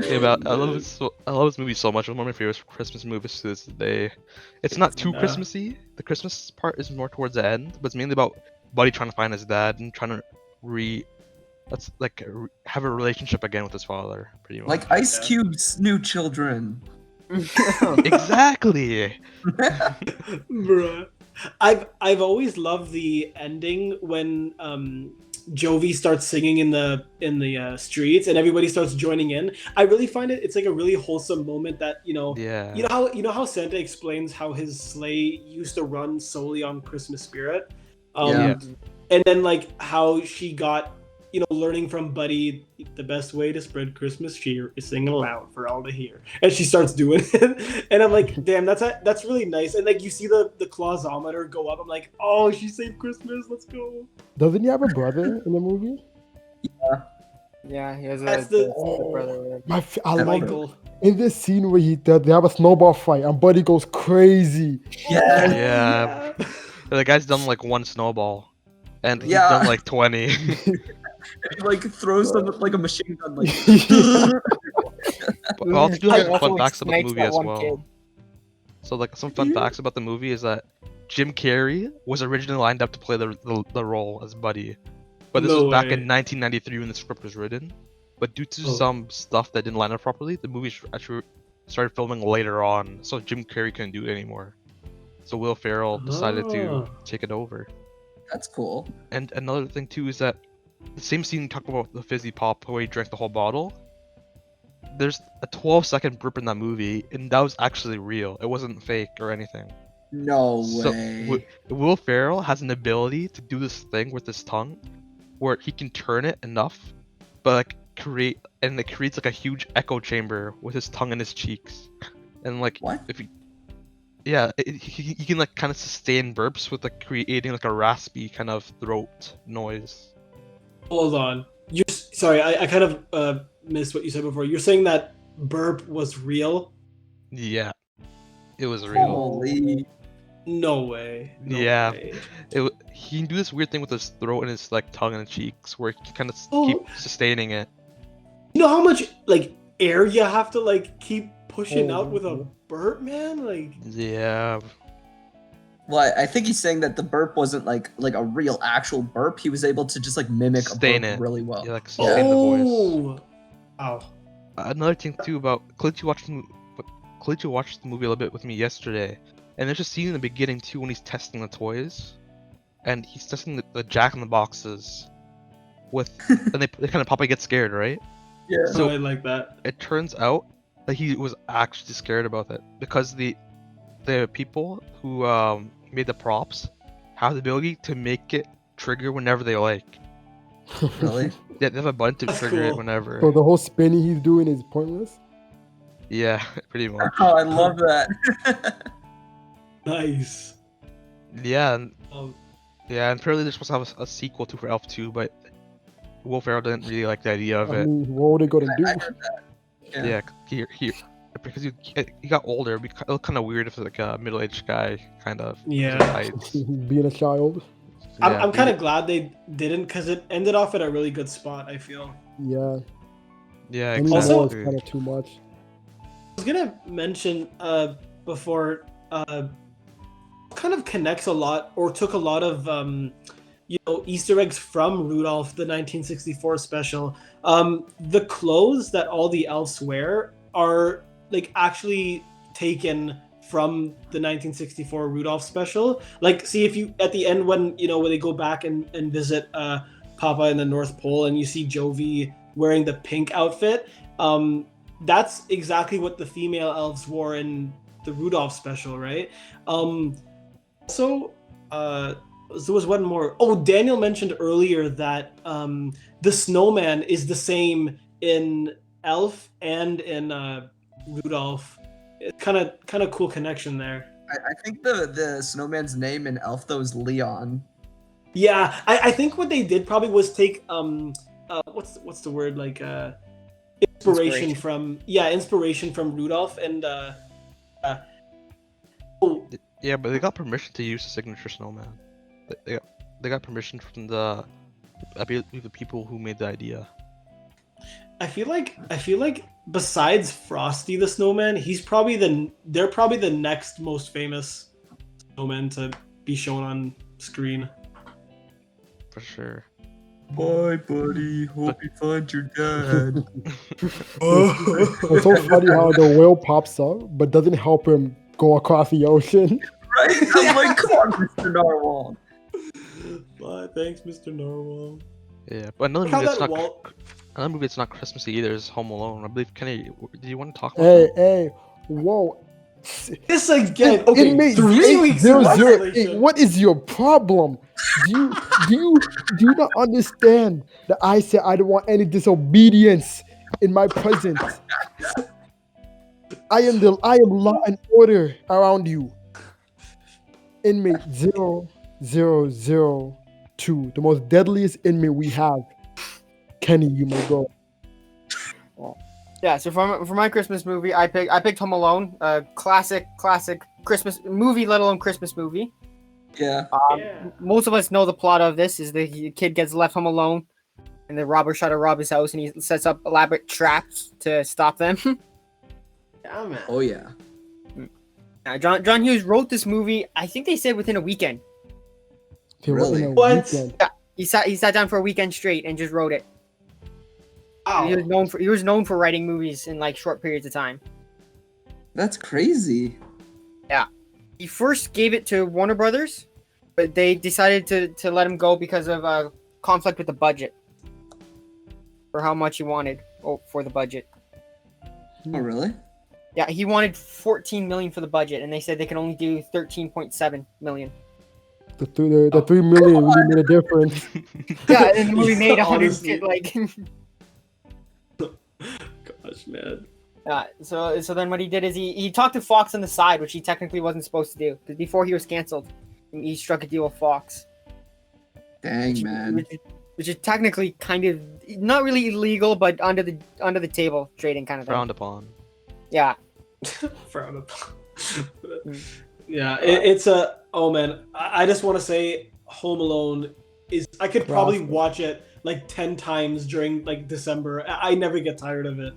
Yeah, but I love this movie so much. It's one of my favorite Christmas movies to this day. It's not too Yeah. Christmassy. The Christmas part is more towards the end, but it's mainly about Buddy trying to find his dad and trying to have a relationship again with his father, pretty much. Like Ice Cube's new children. Exactly. Bruh. I've always loved the ending when Jovi starts singing in the streets and everybody starts joining in. I really find it's like a really wholesome moment that Yeah. you know how Santa explains how his sleigh used to run solely on Christmas spirit, Yeah. and then like how she got learning from Buddy the best way to spread Christmas cheer is singing aloud for all to hear, and she starts doing it, and I'm like, damn, that's really nice, and like you see the clausometer go up. I'm like, oh, she saved Christmas, let's go. Doesn't he have a brother in the movie? Yeah, he has That's a the- brother. I love it. Michael. In this scene where they have a snowball fight and Buddy goes crazy. Yeah. Yeah. The guy's done like one snowball, and he's Yeah. done like 20. He like throws them with like a machine gun. Like But I'll do I have some also fun facts about the sniped movie that as one well. kid. So like some fun facts about the movie is that Jim Carrey was originally lined up to play the role as Buddy, but this No was back way. in 1993 when the script was written. But due to Oh. some stuff that didn't line up properly, the movie actually started filming later on, so Jim Carrey couldn't do it anymore. So Will Ferrell decided to Oh. take it over. that's cool. And another thing too is that the same scene you talked about the fizzy pop where he drank the whole bottle. There's a 12-second burp in that movie, and that was actually real. It wasn't fake or anything. No So way. Will Ferrell has an ability to do this thing with his tongue, where he can turn it enough, but like it creates like a huge echo chamber with his tongue in his cheeks, and like What? if he, yeah, he can like kind of sustain burps with like creating like a raspy kind of throat noise. Hold on. Sorry, I kind of missed what you said before. You're saying that burp was real? Yeah, it was real. Holy. No way. No Yeah. way. He can do this weird thing with his throat and his like tongue and cheeks, where he can kind of Oh. keep sustaining it. You know how much like air you have to like keep pushing Oh, out with a yeah. burp, man? Like Yeah. Well, I think he's saying that the burp wasn't like a real actual burp. He was able to just like mimic Sustain a burp it. really well. Yeah, like sustain the voice. oh. Wow. Another thing too about Clint, you watched the movie a little bit with me yesterday, and there's a scene in the beginning too when he's testing the toys, and he's testing the Jack in the Boxes with, and they kind of Papa gets scared, right? Yeah. So- I like that. It turns out that he was actually scared about it because the people who made the props have the ability to make it trigger whenever they like. Really? They have a button to That's trigger it cool. whenever. So the whole spinning he's doing is pointless. Yeah, pretty much. Oh, I love that. Nice. Yeah, and Um, apparently they're supposed to have a sequel to for Elf 2, but Will Ferrell didn't really like the idea of I it. mean, what are they gonna do? I heard that. Yeah, because he got older, it'd be kind of weird if like a middle-aged guy kind of Yeah. hides. Being a child. I'm kind of glad they didn't because it ended off at a really good spot, I feel. Yeah. Yeah, Any Also- more is exactly. kind of too much. I was gonna mention before kind of connects a lot or took a lot of Easter eggs from Rudolph the 1964 special. The clothes that all the elves wear are like actually taken from the 1964 Rudolph special. Like, see if you at the end when they go back and visit Papa in the North Pole and you see Jovi wearing the pink outfit. That's exactly what the female elves wore in the Rudolph special, right? Also, there was one more. Oh, Daniel mentioned earlier that the snowman is the same in Elf and in Rudolph. It's kind of cool connection there. I think the snowman's name in Elf though is Leon. Yeah, I think what they did probably was take what's the word, like inspiration from Rudolph and Yeah, but they got permission to use the signature snowman. They got permission from I believe the people who made the idea. I feel like besides Frosty the Snowman, they're probably the next most famous snowman to be shown on screen. For sure. Bye, buddy. Hope you find your dad. It's so funny how the whale pops up, but doesn't help him go across the ocean. Right? I'm like, come on, Mr. Narwhal. Bye, thanks, Mr. Narwhal. Yeah, but another How movie that's that not wall. another movie that's not Christmassy either is Home Alone. I believe Kenny, do you want to talk about Hey, that? hey, whoa. This again. Okay, Inmate 3 weeks in 800, isolation. what is your problem? Do you not understand that I said I don't want any disobedience in my presence? I am law and order around you. Inmate 0002, the most deadliest inmate we have. Kenny, you may go. Yeah, so for my Christmas movie, I picked Home Alone, classic Christmas movie, let alone Christmas movie. Yeah. Yeah. Most of us know the plot of this is the kid gets left home alone, and the robbers try to rob his house, and he sets up elaborate traps to stop them. Yeah, man. Oh yeah. John Hughes wrote this movie. I think they said within a weekend. They were in Really? a What? weekend. He sat down for a weekend straight and just wrote it. Wow. He was known for writing movies in like short periods of time. That's crazy. He first gave it to Warner Brothers, but they decided to let him go because of conflict with the budget. For how much he wanted for the budget. Oh really? Yeah, he wanted 14 million for the budget, and they said they can only do 13.7 million. The 3 million really made a difference. Yeah, and the movie Yeah, made 100 honestly. like. Gosh, man. So then what he did is he talked to Fox on the side, which he technically wasn't supposed to do, because before he was canceled, he struck a deal with Fox. Dang, man. Which is technically kind of not really illegal, but under the table trading kind of thing. Frowned upon. Yeah. Frowned upon. Yeah, it's a. Oh man, I just want to say, Home Alone is. I could probably Classic. watch it like 10 times during like December. I never get tired of it.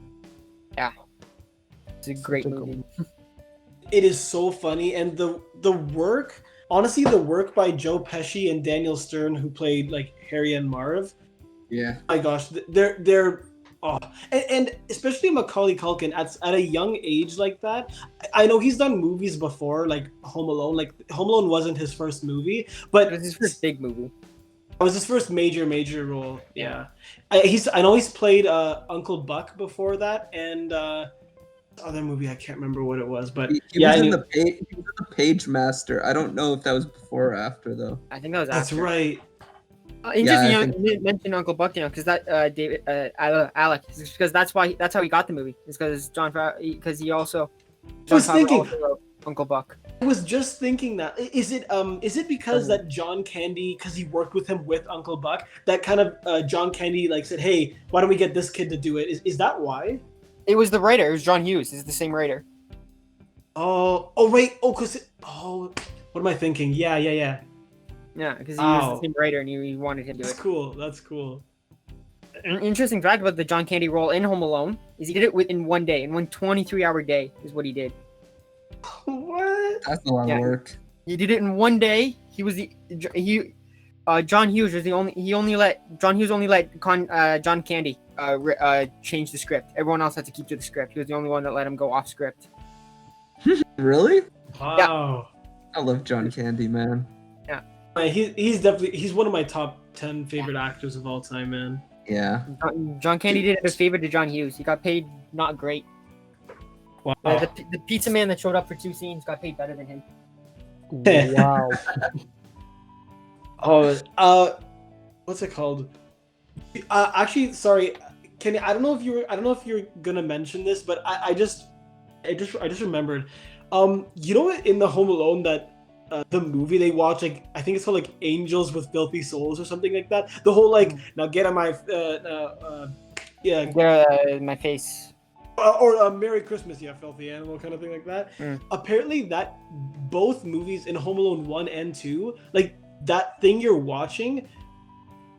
It's a great movie. It is so funny, and the work. Honestly, the work by Joe Pesci and Daniel Stern, who played like Harry and Marv. Yeah. My gosh, they're and especially Macaulay Culkin at a young age like that. I know he's done movies before, like Home Alone. Like Home Alone wasn't his first movie, but It was his first big movie. it was his first major role. Yeah, I know he's played Uncle Buck before that, and other movie I can't remember what it was, but He yeah, was I in knew, the Page Master. I don't know if that was before or after though. I think that was that's after. right. Interesting, Yeah, I you mentioned Uncle Buck, because that David Alec, because that's how he got the movie. It's because because he also. I was Favreau thinking. also wrote Uncle Buck. I was just thinking that is it because that John Candy, because he worked with him with Uncle Buck, that kind of John Candy like said, hey, why don't we get this kid to do it? Is that why? It was the writer. It was John Hughes. It's the same writer. Oh right. What am I thinking? Yeah. Yeah, because he was Oh. the same writer, and he wanted him to do That's it. cool. That's cool. An interesting fact about the John Candy role in Home Alone is he did it within one day. In one 23-hour day is what he did. What? That's a lot Yeah. of work. He did it in one day. John Hughes was the only. John Hughes only let John Candy change the script. Everyone else had to keep to the script. He was the only one that let him go off script. Really? Wow. I love John Candy, man. He's definitely one of my top 10 favorite actors of all time, man. Yeah. John Candy did it a favor to John Hughes. He got paid not great. Wow. The pizza man that showed up for 2 scenes got paid better than him. Wow. What's it called? Actually, sorry, Kenny. I don't know if you're gonna mention this, but I just remembered. You know what? In the Home Alone that the movie they watch, like I think it's called like Angels with Filthy Souls or something like that. The whole like now get on my My face. or Merry Christmas, yeah, filthy animal kind of thing like that. Mm. Apparently, that both movies in Home Alone 1 and 2, like that thing you're watching,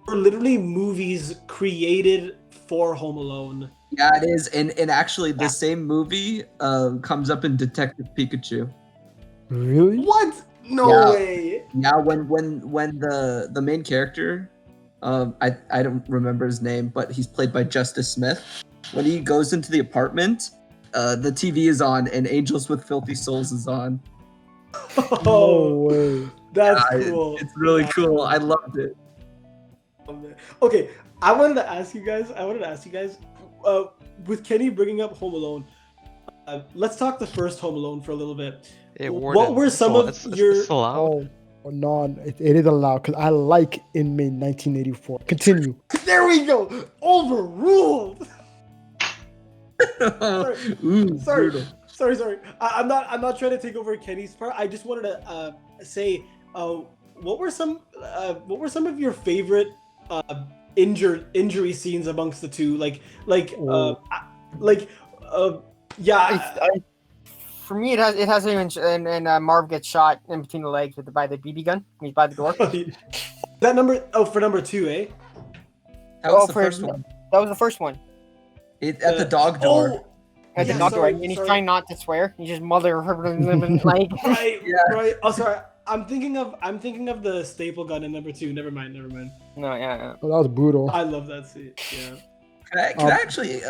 are literally movies created for Home Alone. Yeah, it is. And actually the same movie comes up in Detective Pikachu. Really? What? No Yeah. way. Yeah, when the main character, I don't remember his name, but he's played by Justice Smith. When he goes into the apartment, the TV is on and Angels with Filthy Souls is on. No Oh, way. that's Yeah, cool. It's really cool. I loved it. Okay, I wanted to ask you guys. With Kenny bringing up Home Alone, let's talk the first Home Alone for a little bit. Hey, What Warden, were some of your- It's allowed. Oh no, it is allowed because I like Inmate 1984. Continue. There we go. Overruled. Ooh, Sorry. brutal. Sorry. I'm not trying to take over Kenny's part. I just wanted to say, what were some of your favorite injury scenes amongst the two? For me, it has and Marv gets shot in between the legs by the BB gun. He's by the door. That number. Oh, for number 2, eh? That was Oh, the for- first one. That was the first one. At the dog door. Oh, At the Yeah, dog door, sorry, and he's sorry. trying not to swear. He just like. right, Yeah. right. Oh, sorry. I'm thinking of the staple gun in number 2. Never mind. No, yeah. Oh, that was brutal. I love that scene. Yeah. Can I actually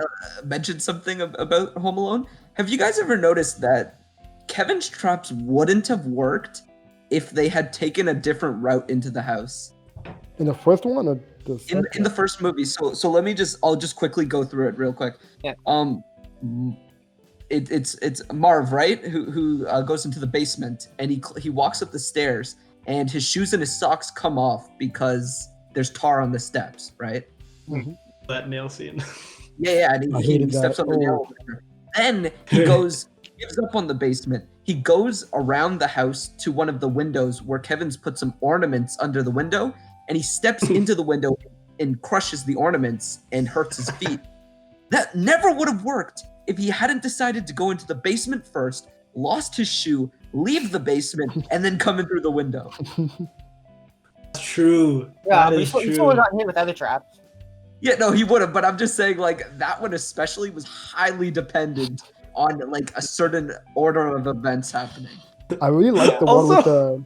mention something about Home Alone? Have you guys ever noticed that Kevin's traps wouldn't have worked if they had taken a different route into the house? In the first one or the second? In the first movie. So I'll just quickly go through it real quick. Yeah. it's Marv, right? Who goes into the basement, and he walks up the stairs, and his shoes and his socks come off because there's tar on the steps, right? That nail scene. Yeah, and I he hated steps that. on the nail. Then he gives up on the basement. He goes around the house to one of the windows where Kevin's put some ornaments under the window, and he steps into the window and crushes the ornaments and hurts his feet. That never would have worked if he hadn't decided to go into the basement first, lost his shoe, leave the basement, and then come in through the window. That's true. Yeah, That but is he still true. would have gotten hit with other traps. Yeah, no, he would have, but I'm just saying, like, that one especially was highly dependent on, like, a certain order of events happening. I really like the one with the.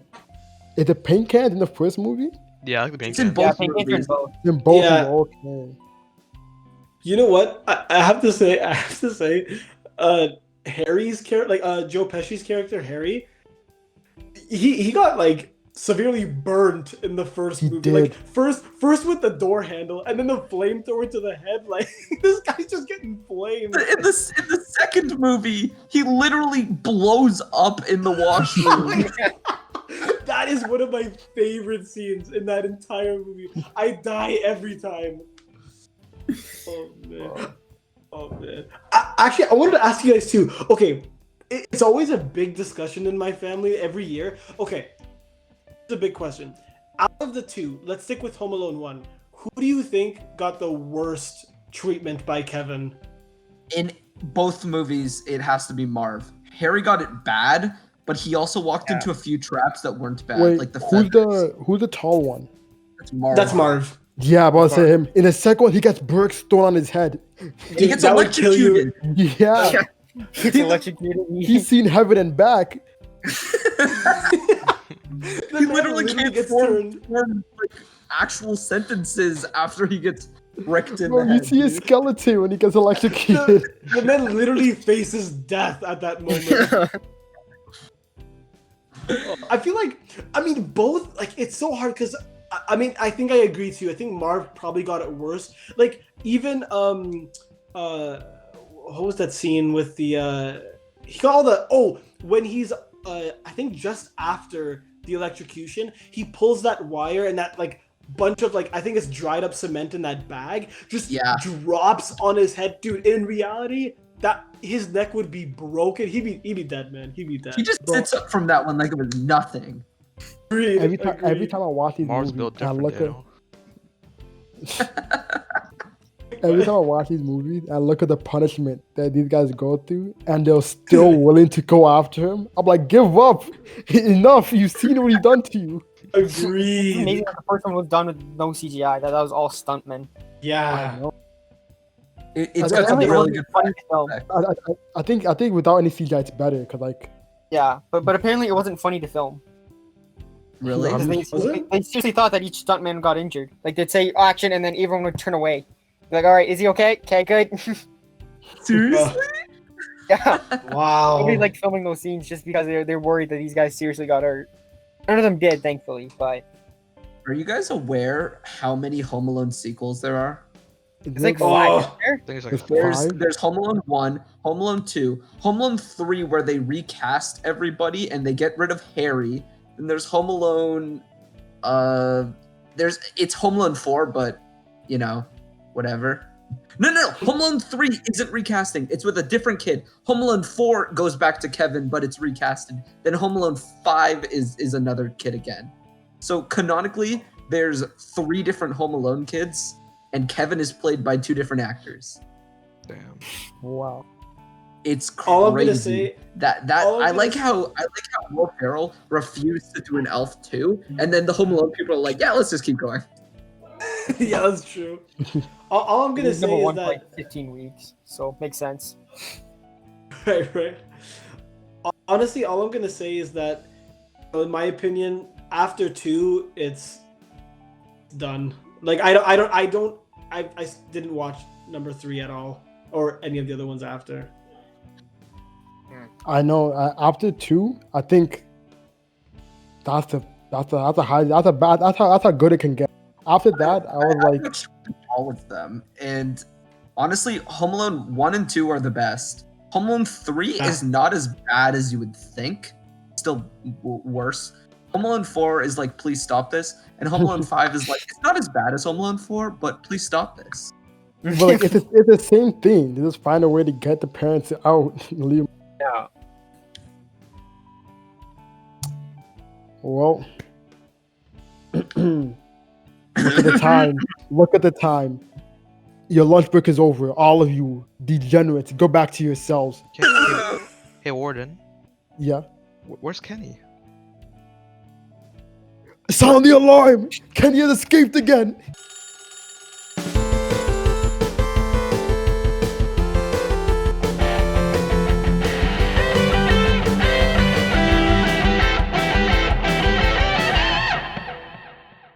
Is the paint cans in the first movie? Yeah, I like the paint It's in can. both Yeah, I think movies. both. In both Yeah. of them, okay. You know what? I have to say, Harry's character, like Joe Pesci's character, Harry, he got like severely burnt in the first He movie. did. Like first with the door handle, and then the flamethrower to the head. Like this guy's just getting flamed. In the second movie, he literally blows up in the washroom. That is one of my favorite scenes in that entire movie. I die every time. Oh man. Oh man. Actually, I wanted to ask you guys too. Okay, it's always a big discussion in my family every year. Okay, it's a big question. Out of the two, let's stick with Home Alone 1. Who do you think got the worst treatment by Kevin? In both movies, it has to be Marv. Harry got it bad, but he also walked into a few traps that weren't bad, Wait, like the who's the tall one? That's Marv. That's Marv. Yeah, I'm about to say him. In the second one, he gets bricks thrown on his head. He gets That would kill you. electrocuted. Yeah, It's electrocuted. he's seen heaven and back. The He man literally can't gets form turned. like, actual sentences after he gets wrecked in Bro, the you head. see his dude. skeleton when he gets electrocuted. The man literally faces death at that moment. I feel like, I mean, both, like, it's so hard because, I mean, I think I agree too. I think Marv probably got it worse. Like, even, what was that scene with the, he got all the, when he's, I think just after the electrocution, he pulls that wire and that, like, bunch of, like, I think it's dried up cement in that bag, just drops on his head. Dude, in reality, that his neck would be broken. He'd be dead, man. He'd be dead. He just sits up from that one like it was nothing. Agreed, Every time I watch these Mars movies, built I different, look you at know? every time I watch these movies, I look at the punishment that these guys go through, and they're still willing to go after him. I'm like, give up, enough. You've seen what he's done to you. It's Agreed. amazing that the first one was done with no CGI. That was all stuntmen. Yeah. It's I got some think it really wasn't good funny to film. effects. I think without any CGI, it's better because like Yeah, but apparently it wasn't funny to film. Really? Um, Because Was it? they seriously thought that each stuntman got injured. Like they'd say action and then everyone would turn away. Like, all right, is he okay? Okay, good. Seriously? Yeah. Wow. Nobody liked filming those scenes just because they're worried that these guys seriously got hurt. None of them did, thankfully, but Are you guys aware how many Home Alone sequels there are? it's like Oh. 5. isn't there? I think it's like It's four. There's Home Alone 1, Home Alone 2, Home Alone 3 where they recast everybody and they get rid of Harry. Then there's Home Alone it's Home Alone 4, but you know, whatever. No. Home Alone 3 isn't recasting. It's with a different kid. Home Alone 4 goes back to Kevin, but it's recasted. Then Home Alone 5 is another kid again. So canonically, there's 3 different Home Alone kids, and Kevin is played by 2 different actors. Damn. wow. It's crazy. All I'm gonna say, that all I'm I like gonna how Will Ferrell refused to do an Elf too, and then the Home Alone people are like, yeah, let's just keep going. yeah, that's true. All I'm gonna It was number say is one for that, like 15 weeks, so makes sense. right. Honestly, all I'm gonna say is that, in my opinion, after 2, it's done. Like I didn't watch number 3 at all, or any of the other ones after. I know. After 2, I think that's how good it can get. After that, I was like, watched all of them, and honestly, Home Alone 1 and 2 are the best. Home Alone 3 is not as bad as you would think. Still worse. Home Alone 4 is like, please stop this. And Home Alone 5 is like, it's not as bad as Home Alone 4, but please stop this. But like it's the same thing. They just find a way to get the parents out and leave. Yeah. Well, look at the time. Look at the time. Your lunch break is over. All of you degenerates, go back to your cells. Hey, Warden. Yeah. Where's Kenny? Sound the alarm! Kenny has escaped again.